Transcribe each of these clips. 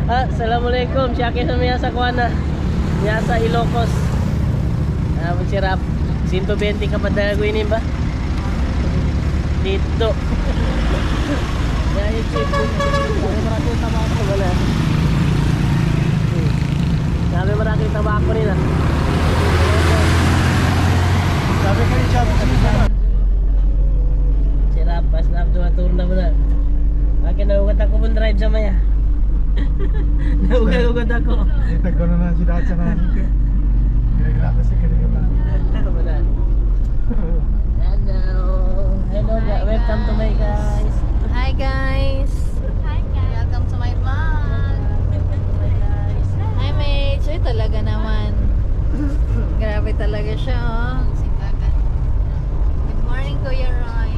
Assalamualaikum. Syaki sa mga sa kuana. Mga sa Ilocos. Magsirap. 120 ka pa dalaguin ba? Dito. Dahil chip. Maraming tabako wala. Sabi maraming tabako nila. Sabi ka rin siya. Sirap. Pas na tour na mo na. Akin naugat ako pong drive sa maya. Naugat ako. Ito na na si Datsa na. Kaya kasi kanina pa. Hello, welcome to my guys. Hi guys. Hi guys. Welcome to my vlog. Hi mates. Uy, talaga naman. Grabe talaga siya, oh. Good morning, Kuya Roy.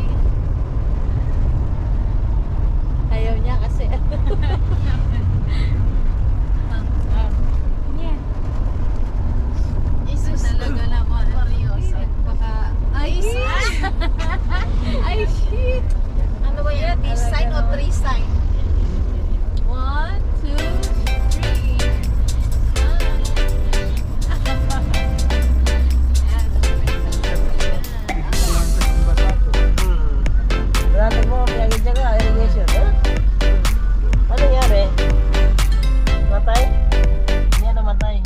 Ayaw niya kasi. Isus talaga naman. Seryoso. Baka, ay, ay, shit. Ano ba yan? This side or three side? 1, 2, 3. Berantem mo, pinagin siya ka, irrigation. Ano nangyari? Matay? Hindi na matay.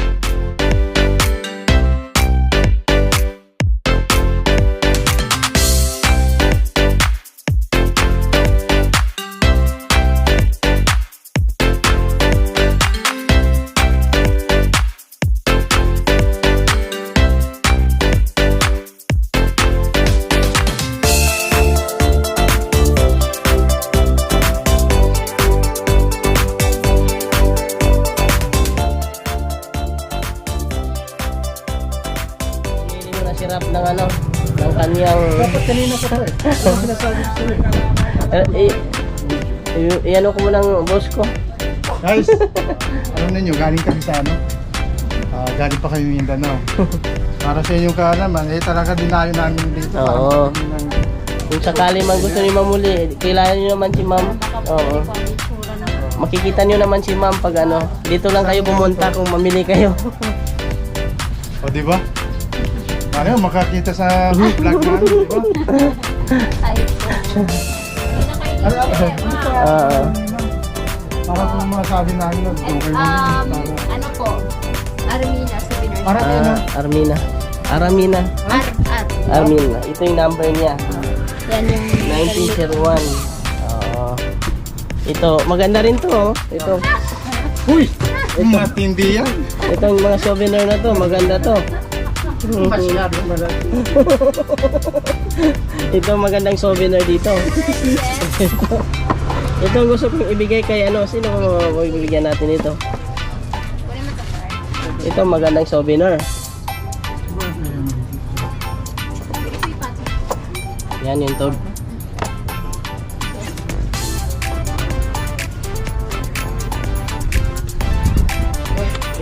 Sirap ng ano, ng kanyang Dapat kanina ko to eh. Ano sinasabi ko sa'yo? iano ko muna ng boss ko. Guys, ano ninyo, galing kami sa ano? Galing pa kami Mindanao. Para sa inyong kaalaman, talaga dinayo namin dito. Oo. Kung sakali man gusto niyo mamuli, kilala niyo naman si ma'am. Oo. Makikita niyo naman si ma'am pag ano, dito lang kayo pumunta kung mamili kayo. O diba? Ano, makakita sa vlog namin, diba? Para kung masabi namin, ano po? Armina, souvenir. Armina. Aramina. Armina. Ito yung number niya. Yan yung 1901. Oo. Ito, maganda rin to, oh. Ito. Uy! Matindi yan! Itong mga souvenir na to, maganda to. Ito magandang souvenir dito. Ito ang gusto kong ibigay kay ano, sino ibibigyan natin ito? Ito magandang souvenir. Yan yung to.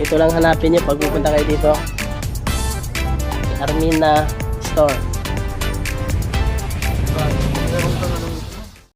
Ito lang hanapin niyo pag pupunta kayo dito. Armina Store.